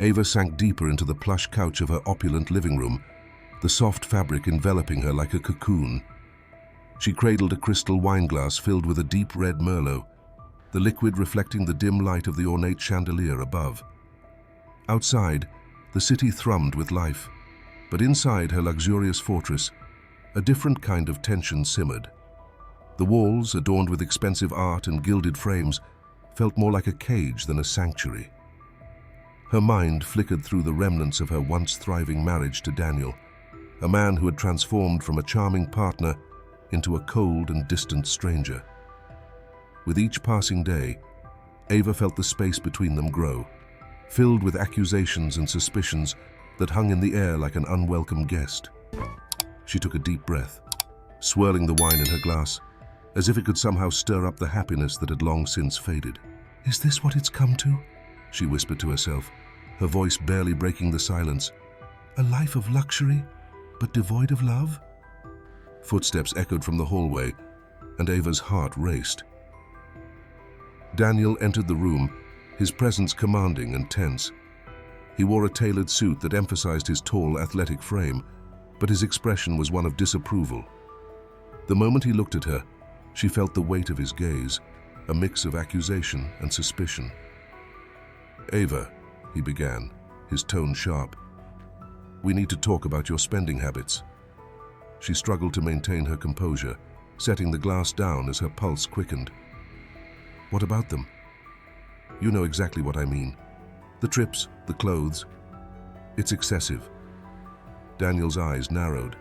Ava sank deeper into the plush couch of her opulent living room, the soft fabric enveloping her like a cocoon. She cradled a crystal wineglass filled with a deep red Merlot, the liquid reflecting the dim light of the ornate chandelier above. Outside, the city thrummed with life, but inside her luxurious fortress, a different kind of tension simmered. The walls, adorned with expensive art and gilded frames, felt more like a cage than a sanctuary. Her mind flickered through the remnants of her once thriving marriage to Daniel, a man who had transformed from a charming partner into a cold and distant stranger. With each passing day, Ava felt the space between them grow, filled with accusations and suspicions that hung in the air like an unwelcome guest. She took a deep breath, swirling the wine in her glass, as if it could somehow stir up the happiness that had long since faded. "Is this what it's come to?" she whispered to herself, her voice barely breaking the silence. "A life of luxury, but devoid of love?" Footsteps echoed from the hallway, and Ava's heart raced. Daniel entered the room, his presence commanding and tense. He wore a tailored suit that emphasized his tall, athletic frame, but his expression was one of disapproval. The moment he looked at her, she felt the weight of his gaze, a mix of accusation and suspicion. "Ava," he began, his tone sharp, "we need to talk about your spending habits." She struggled to maintain her composure, setting the glass down as her pulse quickened. "What about them?" "You know exactly what I mean. The trips, the clothes. It's excessive." Daniel's eyes narrowed,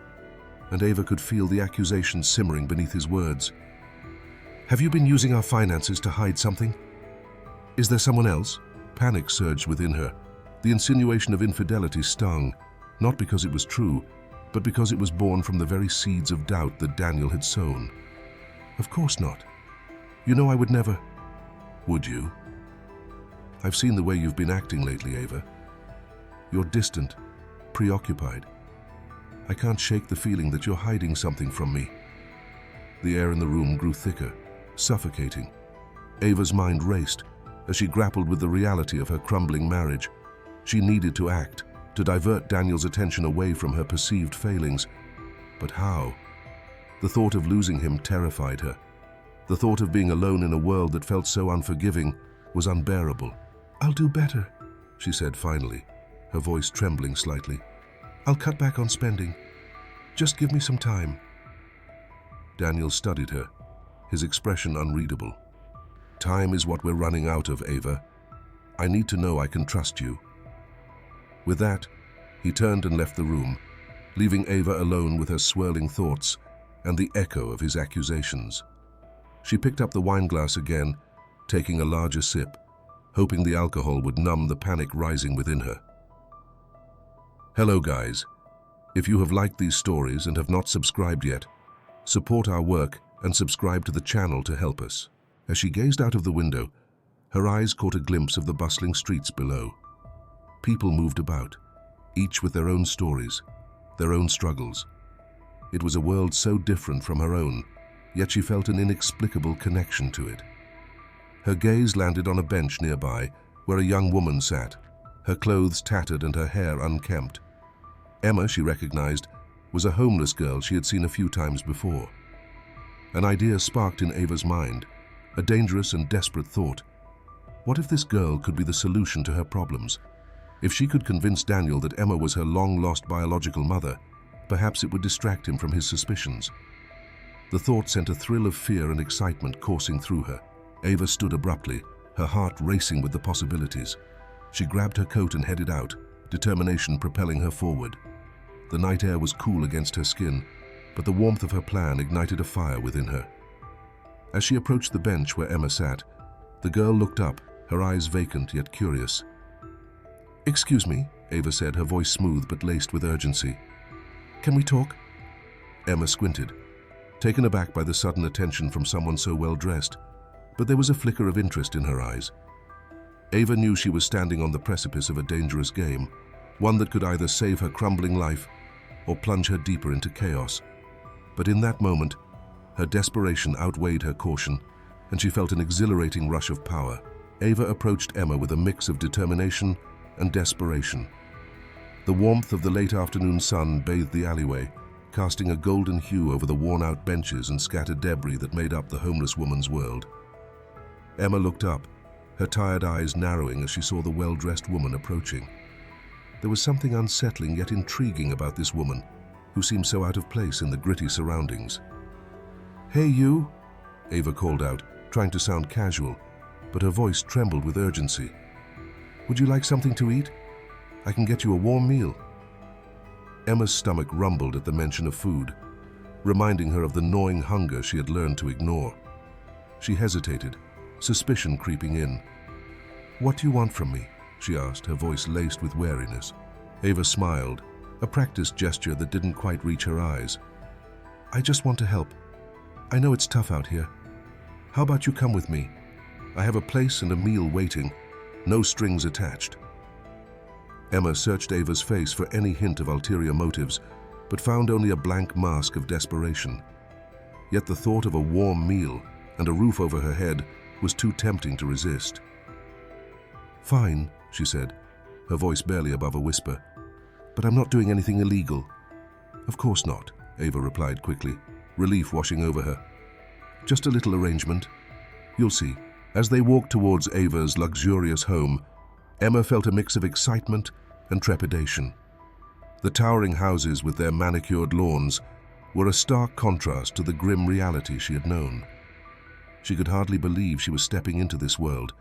and Ava could feel the accusation simmering beneath his words. "Have you been using our finances to hide something? Is there someone else?" Panic surged within her. The insinuation of infidelity stung, not because it was true, but because it was born from the very seeds of doubt that Daniel had sown. "Of course not. You know I would never." "Would you?" "I've seen the way you've been acting lately, Ava. You're distant, preoccupied. I can't shake the feeling that you're hiding something from me." The air in the room grew thicker, suffocating. Ava's mind raced as she grappled with the reality of her crumbling marriage. She needed to act, to divert Daniel's attention away from her perceived failings. But how? The thought of losing him terrified her. The thought of being alone in a world that felt so unforgiving was unbearable. "I'll do better," she said finally, her voice trembling slightly. "I'll cut back on spending. Just give me some time." Daniel studied her, his expression unreadable. "Time is what we're running out of, Ava. I need to know I can trust you." With that, he turned and left the room, leaving Ava alone with her swirling thoughts and the echo of his accusations. She picked up the wineglass again, taking a larger sip, hoping the alcohol would numb the panic rising within her. Hello guys. If you have liked these stories and have not subscribed yet, support our work and subscribe to the channel to help us. As she gazed out of the window, her eyes caught a glimpse of the bustling streets below. People moved about, each with their own stories, their own struggles. It was a world so different from her own, yet she felt an inexplicable connection to it. Her gaze landed on a bench nearby where a young woman sat, her clothes tattered and her hair unkempt. Emma, she recognized, was a homeless girl she had seen a few times before. An idea sparked in Ava's mind, a dangerous and desperate thought. What if this girl could be the solution to her problems? If she could convince Daniel that Emma was her long-lost biological mother, perhaps it would distract him from his suspicions. The thought sent a thrill of fear and excitement coursing through her. Ava stood abruptly, her heart racing with the possibilities. She grabbed her coat and headed out, determination propelling her forward. The night air was cool against her skin, but the warmth of her plan ignited a fire within her. As she approached the bench where Emma sat, the girl looked up, her eyes vacant yet curious. "Excuse me," Ava said, her voice smooth but laced with urgency. "Can we talk?" Emma squinted, taken aback by the sudden attention from someone so well dressed, but there was a flicker of interest in her eyes. Ava knew she was standing on the precipice of a dangerous game, one that could either save her crumbling life or plunge her deeper into chaos. But in that moment, her desperation outweighed her caution, and she felt an exhilarating rush of power. Ava approached Emma with a mix of determination and desperation. The warmth of the late afternoon sun bathed the alleyway, casting a golden hue over the worn-out benches and scattered debris that made up the homeless woman's world. Emma looked up, her tired eyes narrowing as she saw the well-dressed woman approaching. There was something unsettling yet intriguing about this woman, who seemed so out of place in the gritty surroundings. "Hey, you," Ava called out, trying to sound casual, but her voice trembled with urgency. "Would you like something to eat? I can get you a warm meal." Emma's stomach rumbled at the mention of food, reminding her of the gnawing hunger she had learned to ignore. She hesitated, suspicion creeping in. "What do you want from me?" she asked, her voice laced with wariness. Ava smiled, a practiced gesture that didn't quite reach her eyes. "I just want to help. I know it's tough out here. How about you come with me? I have a place and a meal waiting, no strings attached." Emma searched Ava's face for any hint of ulterior motives, but found only a blank mask of desperation. Yet the thought of a warm meal and a roof over her head was too tempting to resist. "Fine," she said, her voice barely above a whisper. "But I'm not doing anything illegal." "Of course not," Ava replied quickly, relief washing over her. "Just a little arrangement. You'll see." As they walked towards Ava's luxurious home, Emma felt a mix of excitement and trepidation. The towering houses with their manicured lawns were a stark contrast to the grim reality she had known. She could hardly believe she was stepping into this world,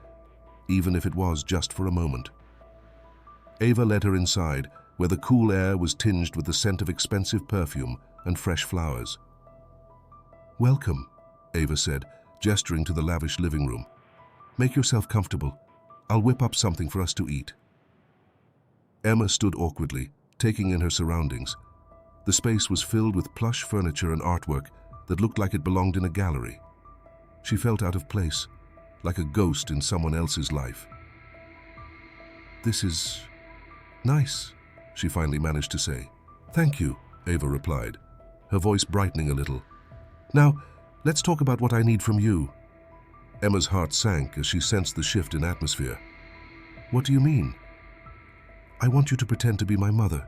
even if it was just for a moment. Ava led her inside, where the cool air was tinged with the scent of expensive perfume and fresh flowers. "Welcome," Ava said, gesturing to the lavish living room. "Make yourself comfortable. I'll whip up something for us to eat." Emma stood awkwardly, taking in her surroundings. The space was filled with plush furniture and artwork that looked like it belonged in a gallery. She felt out of place, like a ghost in someone else's life. "This is nice," she finally managed to say. "Thank you," Ava replied, her voice brightening a little. "Now, let's talk about what I need from you." Emma's heart sank as she sensed the shift in atmosphere. "What do you mean?" "I want you to pretend to be my mother,"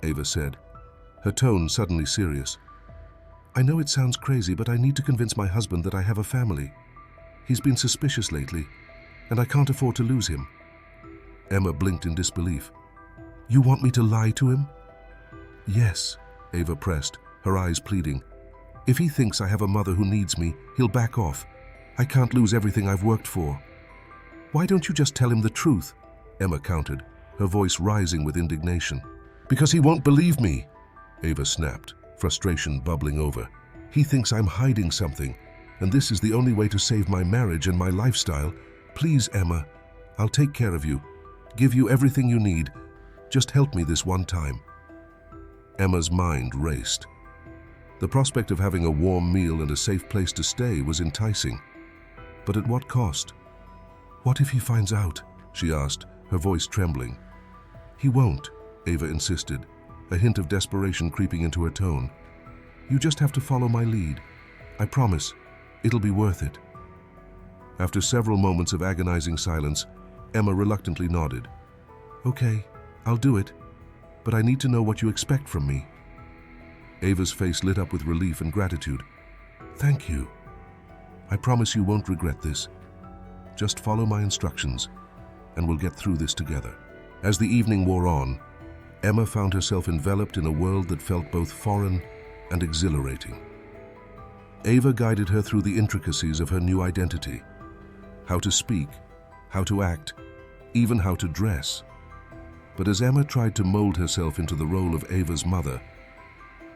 Ava said, her tone suddenly serious. "I know it sounds crazy, but I need to convince my husband that I have a family. He's been suspicious lately, and I can't afford to lose him." Emma blinked in disbelief. "You want me to lie to him?" "Yes," Ava pressed, her eyes pleading. "If he thinks I have a mother who needs me, he'll back off. I can't lose everything I've worked for." "Why don't you just tell him the truth?" Emma countered, her voice rising with indignation. "Because he won't believe me," Ava snapped, frustration bubbling over. "He thinks I'm hiding something, and this is the only way to save my marriage and my lifestyle. Please, Emma, I'll take care of you, give you everything you need. Just help me this one time." Emma's mind raced. The prospect of having a warm meal and a safe place to stay was enticing. But at what cost? "What if he finds out?" she asked, her voice trembling. "He won't," Ava insisted, a hint of desperation creeping into her tone. "You just have to follow my lead. I promise, it'll be worth it." After several moments of agonizing silence, Emma reluctantly nodded. "Okay, I'll do it, but I need to know what you expect from me." Ava's face lit up with relief and gratitude. "Thank you. I promise you won't regret this. Just follow my instructions, and we'll get through this together." As the evening wore on, Emma found herself enveloped in a world that felt both foreign and exhilarating. Ava guided her through the intricacies of her new identity. How to speak, how to act, even how to dress. But as Emma tried to mold herself into the role of Ava's mother,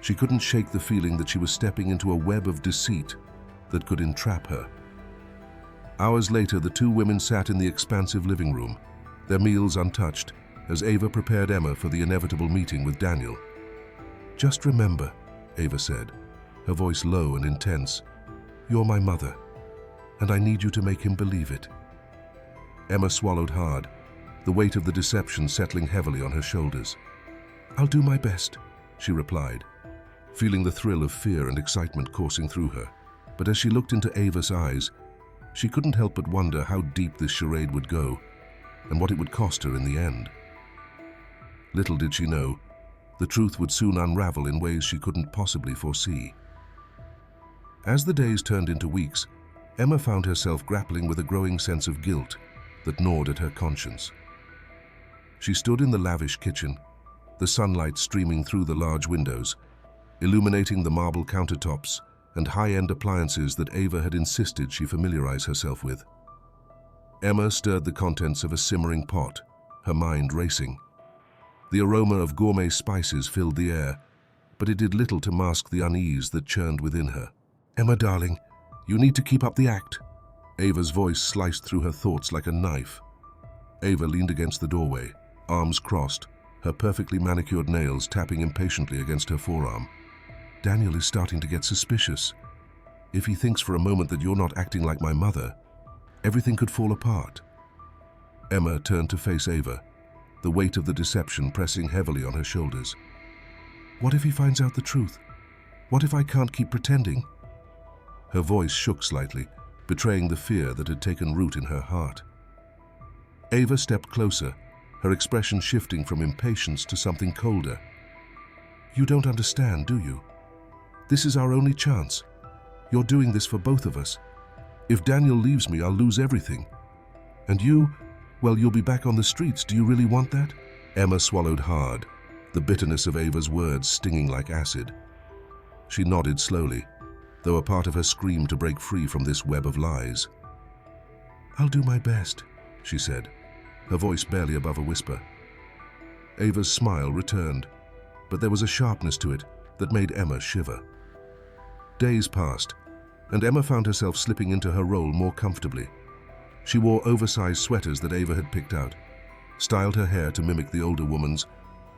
she couldn't shake the feeling that she was stepping into a web of deceit that could entrap her. Hours later, the two women sat in the expansive living room, their meals untouched, as Ava prepared Emma for the inevitable meeting with Daniel. "Just remember," Ava said, her voice low and intense, "you're my mother, and I need you to make him believe it." Emma swallowed hard, the weight of the deception settling heavily on her shoulders. "I'll do my best," she replied, feeling the thrill of fear and excitement coursing through her. But as she looked into Ava's eyes, she couldn't help but wonder how deep this charade would go and what it would cost her in the end. Little did she know, the truth would soon unravel in ways she couldn't possibly foresee. As the days turned into weeks, Emma found herself grappling with a growing sense of guilt that gnawed at her conscience. She stood in the lavish kitchen, the sunlight streaming through the large windows, illuminating the marble countertops and high-end appliances that Ava had insisted she familiarize herself with. Emma stirred the contents of a simmering pot, her mind racing. The aroma of gourmet spices filled the air, but it did little to mask the unease that churned within her. "Emma, darling, you need to keep up the act." Ava's voice sliced through her thoughts like a knife. Ava leaned against the doorway, arms crossed, her perfectly manicured nails tapping impatiently against her forearm. "Daniel is starting to get suspicious. If he thinks for a moment that you're not acting like my mother, everything could fall apart." Emma turned to face Ava, the weight of the deception pressing heavily on her shoulders. "What if he finds out the truth? What if I can't keep pretending?" Her voice shook slightly, betraying the fear that had taken root in her heart. Ava stepped closer, her expression shifting from impatience to something colder. "You don't understand, do you? This is our only chance. You're doing this for both of us. If Daniel leaves me, I'll lose everything. And you, well, you'll be back on the streets. Do you really want that?" Emma swallowed hard, the bitterness of Ava's words stinging like acid. She nodded slowly, though a part of her screamed to break free from this web of lies. "I'll do my best," she said, her voice barely above a whisper. Ava's smile returned, but there was a sharpness to it that made Emma shiver. Days passed, and Emma found herself slipping into her role more comfortably. She wore oversized sweaters that Ava had picked out, styled her hair to mimic the older woman's,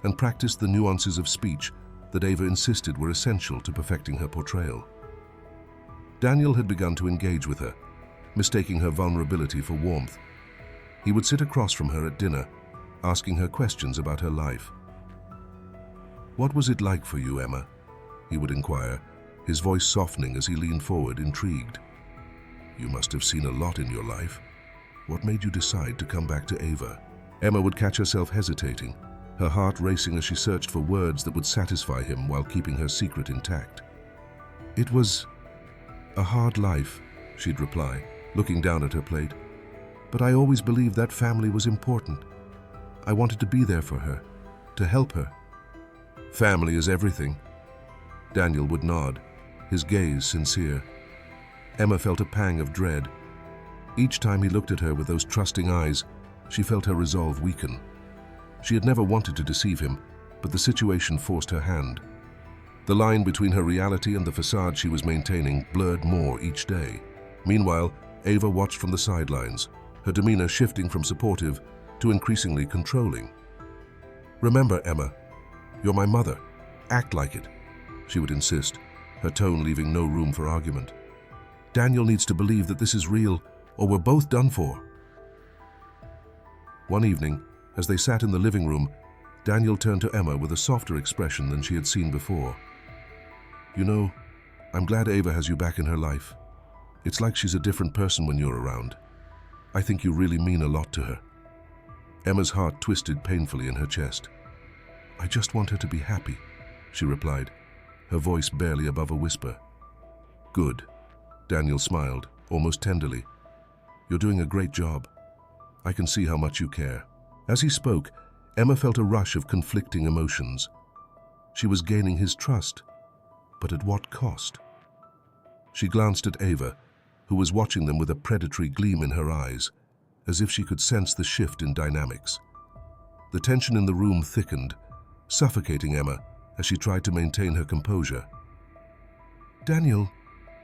and practiced the nuances of speech that Ava insisted were essential to perfecting her portrayal. Daniel had begun to engage with her, mistaking her vulnerability for warmth. He would sit across from her at dinner, asking her questions about her life. "What was it like for you, Emma?" he would inquire, his voice softening as he leaned forward, intrigued. "You must have seen a lot in your life. What made you decide to come back to Ava?" Emma would catch herself hesitating, her heart racing as she searched for words that would satisfy him while keeping her secret intact. "It was a hard life," she'd reply, looking down at her plate. "But I always believed that family was important. I wanted to be there for her, to help her." "Family is everything." Daniel would nod, his gaze sincere. Emma felt a pang of dread. Each time he looked at her with those trusting eyes, she felt her resolve weaken. She had never wanted to deceive him, but the situation forced her hand. The line between her reality and the facade she was maintaining blurred more each day. Meanwhile, Ava watched from the sidelines, her demeanor shifting from supportive to increasingly controlling. "Remember, Emma, you're my mother. Act like it," she would insist, her tone leaving no room for argument. "Daniel needs to believe that this is real, or we're both done for." One evening, as they sat in the living room, Daniel turned to Emma with a softer expression than she had seen before. "You know, I'm glad Ava has you back in her life. It's like she's a different person when you're around. I think you really mean a lot to her." Emma's heart twisted painfully in her chest. "I just want her to be happy," she replied, her voice barely above a whisper. "Good," Daniel smiled, almost tenderly. "You're doing a great job. I can see how much you care." As he spoke, Emma felt a rush of conflicting emotions. She was gaining his trust, but at what cost? She glanced at Ava, who was watching them with a predatory gleam in her eyes, as if she could sense the shift in dynamics. The tension in the room thickened, suffocating Emma as she tried to maintain her composure. "Daniel,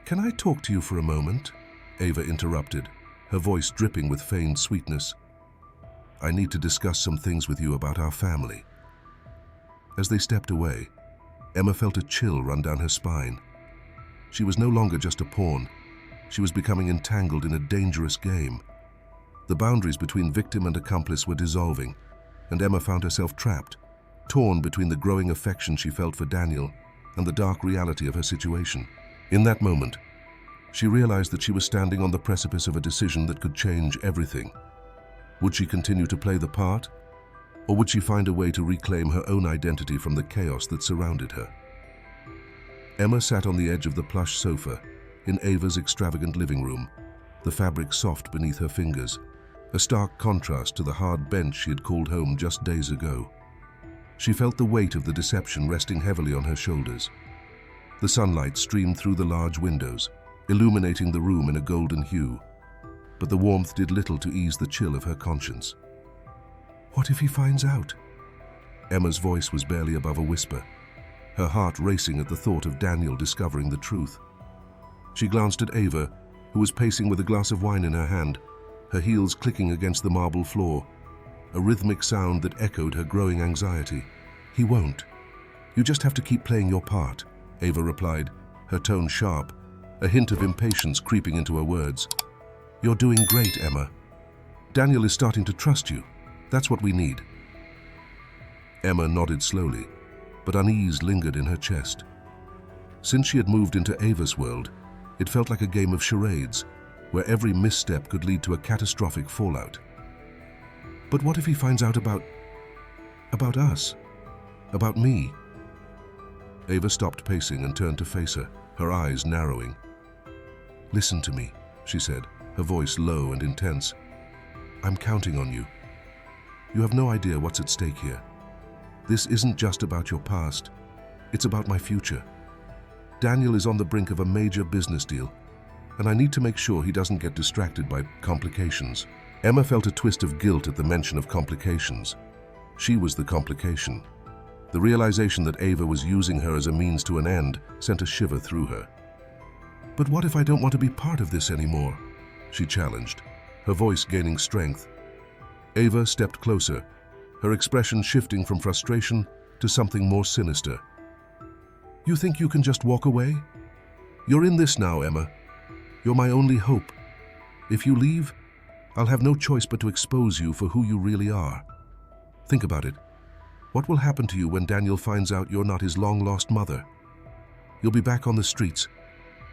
can I talk to you for a moment?" Ava interrupted, her voice dripping with feigned sweetness. "I need to discuss some things with you about our family." As they stepped away, Emma felt a chill run down her spine. She was no longer just a pawn. She was becoming entangled in a dangerous game. The boundaries between victim and accomplice were dissolving, and Emma found herself trapped, torn between the growing affection she felt for Daniel and the dark reality of her situation. In that moment, she realized that she was standing on the precipice of a decision that could change everything. Would she continue to play the part, Or would she find a way to reclaim her own identity from the chaos that surrounded her? Emma sat on the edge of the plush sofa in Ava's extravagant living room, the fabric soft beneath her fingers, a stark contrast to the hard bench she had called home just days ago. She felt the weight of the deception resting heavily on her shoulders. The sunlight streamed through the large windows, illuminating the room in a golden hue, but the warmth did little to ease the chill of her conscience. What if he finds out? Emma's voice was barely above a whisper, her heart racing at the thought of Daniel discovering the truth. She glanced at Ava, who was pacing with a glass of wine in her hand, her heels clicking against the marble floor, a rhythmic sound that echoed her growing anxiety. "He won't. You just have to keep playing your part," Ava replied, her tone sharp, a hint of impatience creeping into her words. "You're doing great, Emma. Daniel is starting to trust you. That's what we need." Emma nodded slowly, but unease lingered in her chest. Since she had moved into Ava's world, it felt like a game of charades, where every misstep could lead to a catastrophic fallout. But what if he finds out about us? About me? Ava stopped pacing and turned to face her, her eyes narrowing. "Listen to me," she said, her voice low and intense. "I'm counting on you. You have no idea what's at stake here. This isn't just about your past. It's about my future. Daniel is on the brink of a major business deal, and I need to make sure he doesn't get distracted by complications." Emma felt a twist of guilt at the mention of complications. She was the complication. The realization that Ava was using her as a means to an end sent a shiver through her. "But what if I don't want to be part of this anymore?" she challenged, her voice gaining strength. Ava stepped closer, her expression shifting from frustration to something more sinister. "You think you can just walk away? You're in this now, Emma. You're my only hope. If you leave, I'll have no choice but to expose you for who you really are. Think about it. What will happen to you when Daniel finds out you're not his long-lost mother? You'll be back on the streets,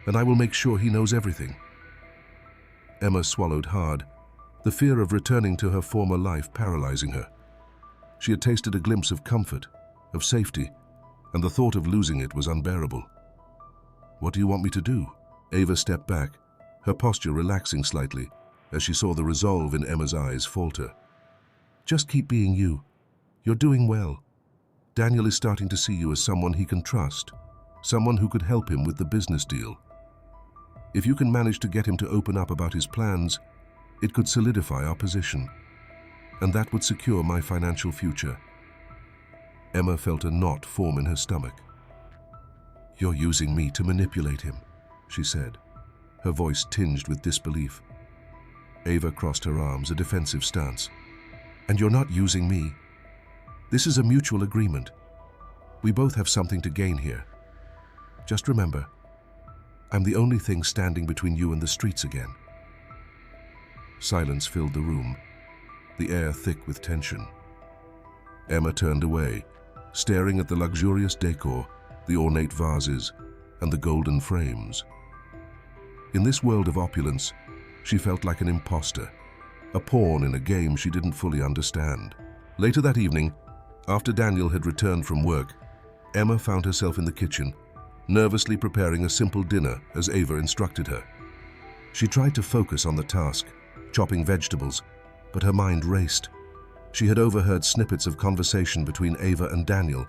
and I will make sure he knows everything." Emma swallowed hard, the fear of returning to her former life paralyzing her. She had tasted a glimpse of comfort, of safety, and the thought of losing it was unbearable. "What do you want me to do?" Ava stepped back, her posture relaxing slightly as she saw the resolve in Emma's eyes falter. "Just keep being you. You're doing well. Daniel is starting to see you as someone he can trust, someone who could help him with the business deal. If you can manage to get him to open up about his plans, it could solidify our position, and that would secure my financial future." Emma felt a knot form in her stomach. "You're using me to manipulate him," she said, her voice tinged with disbelief. Ava crossed her arms, a defensive stance. "And you're not using me. This is a mutual agreement. We both have something to gain here. Just remember, I'm the only thing standing between you and the streets again." Silence filled the room, the air thick with tension. Emma turned away, staring at the luxurious decor, the ornate vases, and the golden frames. In this world of opulence, she felt like an imposter, a pawn in a game she didn't fully understand. Later that evening, after Daniel had returned from work, Emma found herself in the kitchen, nervously preparing a simple dinner as Ava instructed her. She tried to focus on the task, chopping vegetables, but her mind raced. She had overheard snippets of conversation between Ava and Daniel,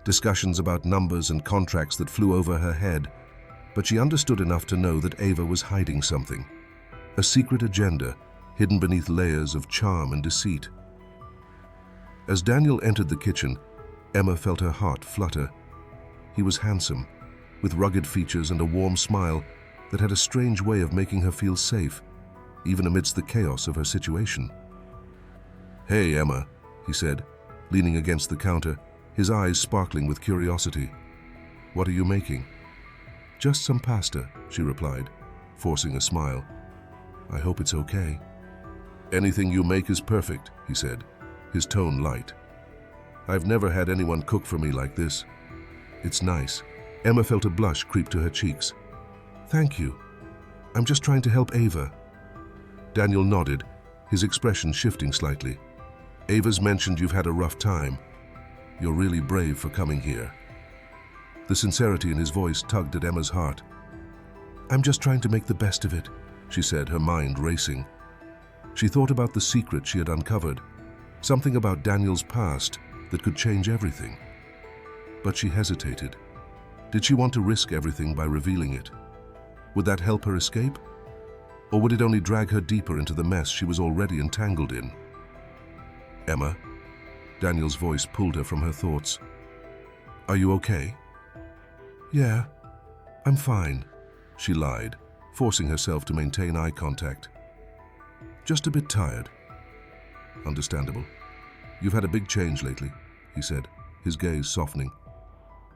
discussions about numbers and contracts that flew over her head, but she understood enough to know that Ava was hiding something, a secret agenda hidden beneath layers of charm and deceit. As Daniel entered the kitchen, Emma felt her heart flutter. He was handsome, with rugged features and a warm smile that had a strange way of making her feel safe, even amidst the chaos of her situation. "Hey, Emma," he said, leaning against the counter, his eyes sparkling with curiosity. "What are you making?" "Just some pasta," she replied, forcing a smile. "I hope it's okay." "Anything you make is perfect," he said, his tone light. "I've never had anyone cook for me like this. It's nice." Emma felt a blush creep to her cheeks. "Thank you. I'm just trying to help Ava." Daniel nodded, his expression shifting slightly. Ava's mentioned you've had a rough time. You're really brave for coming here. The sincerity in his voice tugged at Emma's heart. I'm just trying to make the best of it, she said, her mind racing. She thought about the secret she had uncovered, something about Daniel's past that could change everything. But she hesitated. Did she want to risk everything by revealing it? Would that help her escape? Or would it only drag her deeper into the mess she was already entangled in? Emma, Daniel's voice pulled her from her thoughts. Are you okay? Yeah, I'm fine, she lied, forcing herself to maintain eye contact. Just a bit tired. Understandable. You've had a big change lately, he said, his gaze softening.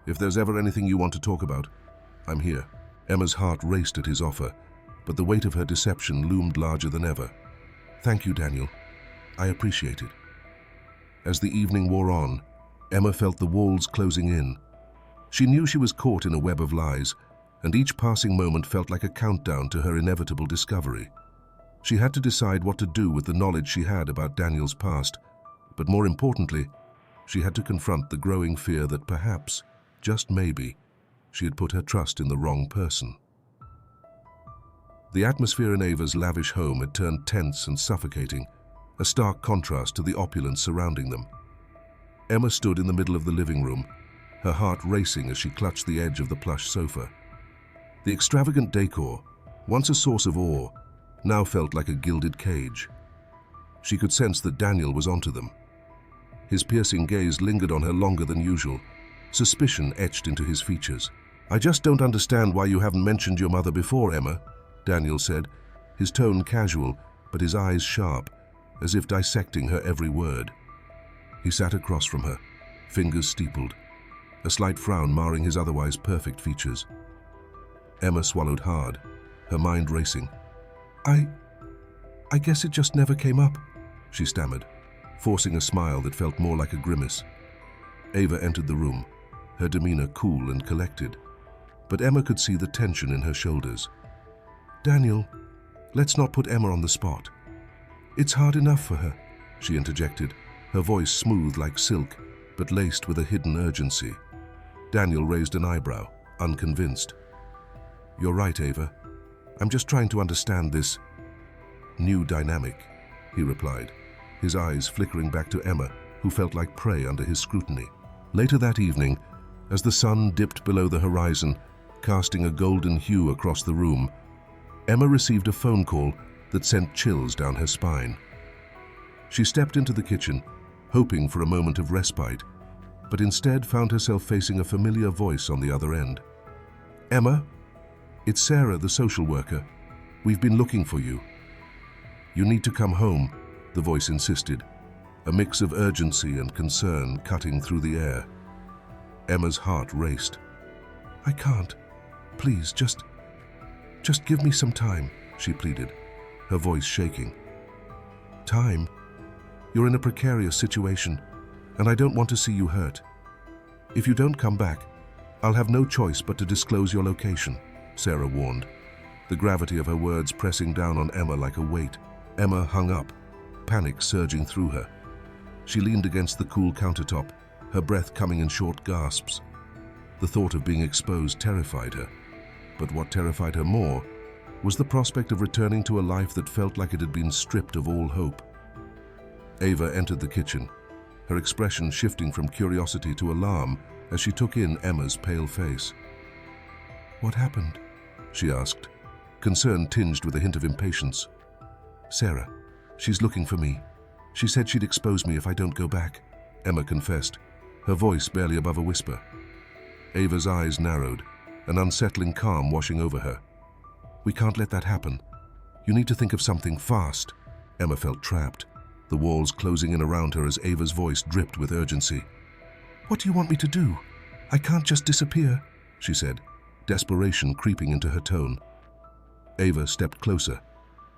If there's ever anything you want to talk about, I'm here. Emma's heart raced at his offer, but the weight of her deception loomed larger than ever. Thank you, Daniel. I appreciate it. As the evening wore on, Emma felt the walls closing in. She knew she was caught in a web of lies, and each passing moment felt like a countdown to her inevitable discovery. She had to decide what to do with the knowledge she had about Daniel's past, but more importantly, she had to confront the growing fear that perhaps, just maybe, she had put her trust in the wrong person. The atmosphere in Ava's lavish home had turned tense and suffocating, a stark contrast to the opulence surrounding them. Emma stood in the middle of the living room, her heart racing as she clutched the edge of the plush sofa. The extravagant decor, once a source of awe, now felt like a gilded cage. She could sense that Daniel was onto them. His piercing gaze lingered on her longer than usual, suspicion etched into his features. I just don't understand why you haven't mentioned your mother before, Emma, Daniel said, his tone casual, but his eyes sharp, as if dissecting her every word. He sat across from her, fingers steepled, a slight frown marring his otherwise perfect features. Emma swallowed hard, her mind racing. I guess it just never came up, she stammered, forcing a smile that felt more like a grimace. Ava entered the room, her demeanor cool and collected, but Emma could see the tension in her shoulders. Daniel, let's not put Emma on the spot. It's hard enough for her, she interjected, her voice smooth like silk, but laced with a hidden urgency. Daniel raised an eyebrow, unconvinced. You're right, Ava. I'm just trying to understand this new dynamic, he replied, his eyes flickering back to Emma, who felt like prey under his scrutiny. Later that evening, as the sun dipped below the horizon, casting a golden hue across the room, Emma received a phone call that sent chills down her spine. She stepped into the kitchen, hoping for a moment of respite, but instead found herself facing a familiar voice on the other end. Emma, it's Sarah, the social worker. We've been looking for you. You need to come home, the voice insisted, a mix of urgency and concern cutting through the air. Emma's heart raced. I can't. Please, just give me some time, she pleaded, her voice shaking. Time? You're in a precarious situation, and I don't want to see you hurt. If you don't come back, I'll have no choice but to disclose your location, Sarah warned, the gravity of her words pressing down on Emma like a weight. Emma hung up, panic surging through her. She leaned against the cool countertop, her breath coming in short gasps. The thought of being exposed terrified her, but what terrified her more was the prospect of returning to a life that felt like it had been stripped of all hope. Ava entered the kitchen, her expression shifting from curiosity to alarm as she took in Emma's pale face. What happened? She asked, concern tinged with a hint of impatience. Sarah, she's looking for me. She said she'd expose me if I don't go back, Emma confessed, her voice barely above a whisper. Ava's eyes narrowed, an unsettling calm washing over her. We can't let that happen. You need to think of something fast. Emma felt trapped, the walls closing in around her as Ava's voice dripped with urgency. What do you want me to do? I can't just disappear, she said, desperation creeping into her tone. Ava stepped closer,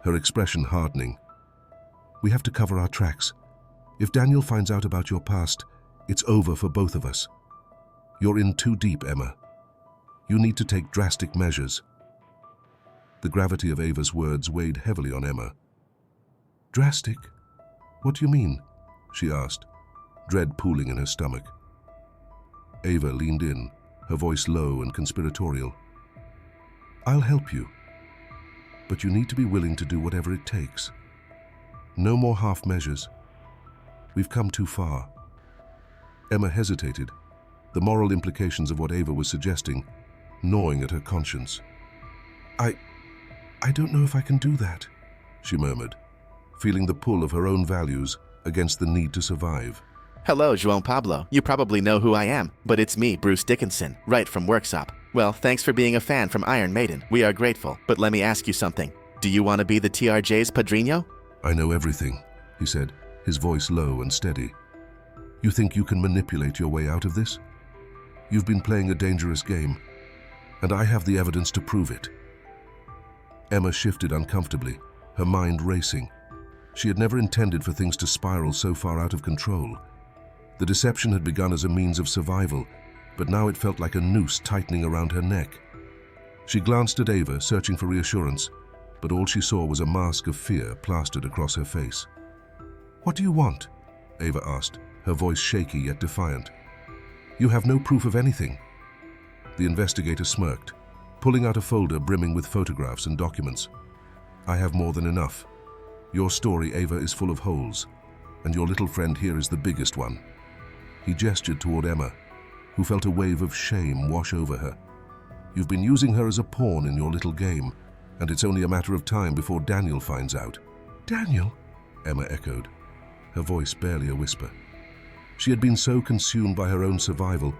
her expression hardening. We have to cover our tracks. If Daniel finds out about your past, it's over for both of us. You're in too deep, Emma. You need to take drastic measures. The gravity of Ava's words weighed heavily on Emma. Drastic? What do you mean? she asked, dread pooling in her stomach. Ava leaned in, her voice low and conspiratorial. I'll help you, but you need to be willing to do whatever it takes. No more half measures. We've come too far. Emma hesitated, the moral implications of what Ava was suggesting gnawing at her conscience. I don't know if I can do that, she murmured, feeling the pull of her own values against the need to survive. Hello, João Pablo. You probably know who I am, but it's me, Bruce Dickinson, right from Worksop. Well, thanks for being a fan from Iron Maiden. We are grateful, but let me ask you something. Do you want to be the TRJ's padrino? I know everything, he said, his voice low and steady. You think you can manipulate your way out of this? You've been playing a dangerous game, and I have the evidence to prove it. Emma shifted uncomfortably, her mind racing. She had never intended for things to spiral so far out of control. The deception had begun as a means of survival, but now it felt like a noose tightening around her neck. She glanced at Ava, searching for reassurance, but all she saw was a mask of fear plastered across her face. What do you want? Ava asked, her voice shaky yet defiant. You have no proof of anything. The investigator smirked, pulling out a folder brimming with photographs and documents. I have more than enough. Your story, Ava, is full of holes, and your little friend here is the biggest one. He gestured toward Emma, who felt a wave of shame wash over her. You've been using her as a pawn in your little game, and it's only a matter of time before Daniel finds out. Daniel? Emma echoed, her voice barely a whisper. She had been so consumed by her own survival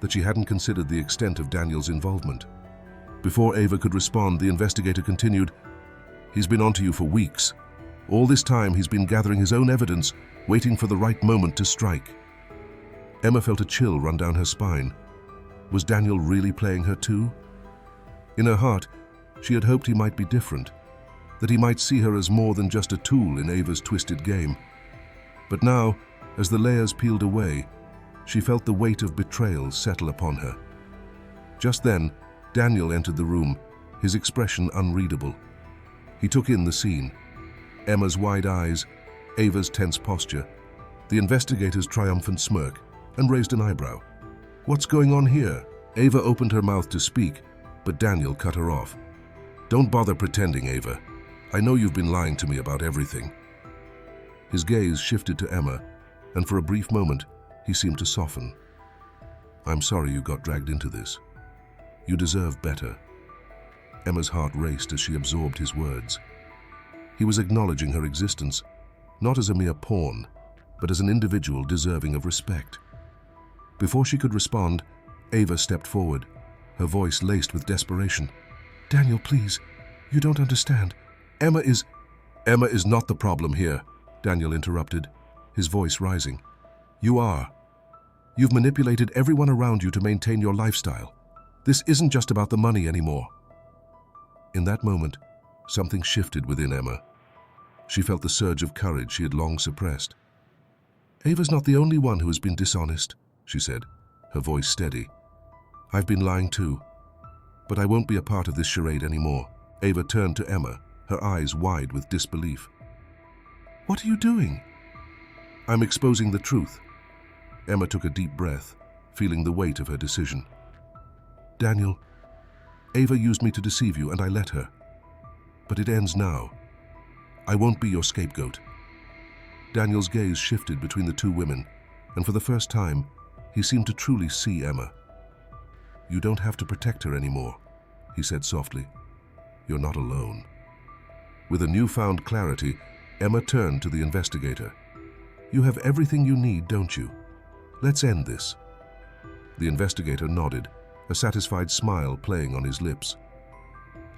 that she hadn't considered the extent of Daniel's involvement. Before Ava could respond, the investigator continued, He's been onto you for weeks. All this time he's been gathering his own evidence, waiting for the right moment to strike. Emma felt a chill run down her spine. Was Daniel really playing her too? In her heart, she had hoped he might be different, that he might see her as more than just a tool in Ava's twisted game. But now, as the layers peeled away, she felt the weight of betrayal settle upon her. Just then, Daniel entered the room, his expression unreadable. He took in the scene. Emma's wide eyes, Ava's tense posture, the investigator's triumphant smirk, and raised an eyebrow. What's going on here? Ava opened her mouth to speak, but Daniel cut her off. Don't bother pretending, Ava. I know you've been lying to me about everything. His gaze shifted to Emma, and for a brief moment, he seemed to soften. I'm sorry you got dragged into this. You deserve better. Emma's heart raced as she absorbed his words. He was acknowledging her existence, not as a mere pawn, but as an individual deserving of respect. Before she could respond, Ava stepped forward, her voice laced with desperation. Daniel, please, you don't understand. Emma is not the problem here, Daniel interrupted, his voice rising. You are. You've manipulated everyone around you to maintain your lifestyle. This isn't just about the money anymore. In that moment, something shifted within Emma. She felt the surge of courage she had long suppressed. Ava's not the only one who has been dishonest, she said, her voice steady. I've been lying too, but I won't be a part of this charade anymore. Ava turned to Emma, her eyes wide with disbelief. What are you doing? I'm exposing the truth. Emma took a deep breath, feeling the weight of her decision. Daniel, Ava used me to deceive you and I let her. But it ends now. I won't be your scapegoat. Daniel's gaze shifted between the two women, and for the first time, he seemed to truly see Emma. You don't have to protect her anymore, he said softly. You're not alone. With a newfound clarity, Emma turned to the investigator. You have everything you need, don't you? Let's end this. The investigator nodded, a satisfied smile playing on his lips.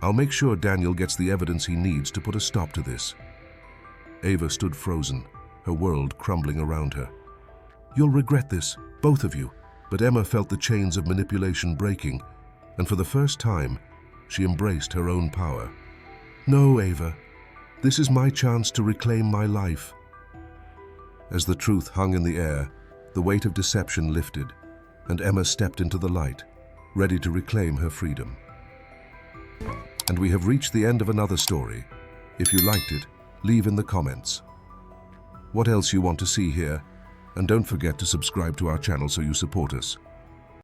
I'll make sure Daniel gets the evidence he needs to put a stop to this. Ava stood frozen, her world crumbling around her. You'll regret this, both of you. But Emma felt the chains of manipulation breaking, and for the first time, she embraced her own power. No, Ava. This is my chance to reclaim my life. As the truth hung in the air, the weight of deception lifted, and Emma stepped into the light, ready to reclaim her freedom. And we have reached the end of another story. If you liked it, leave in the comments. what else you want to see here, and don't forget to subscribe to our channel so you support us.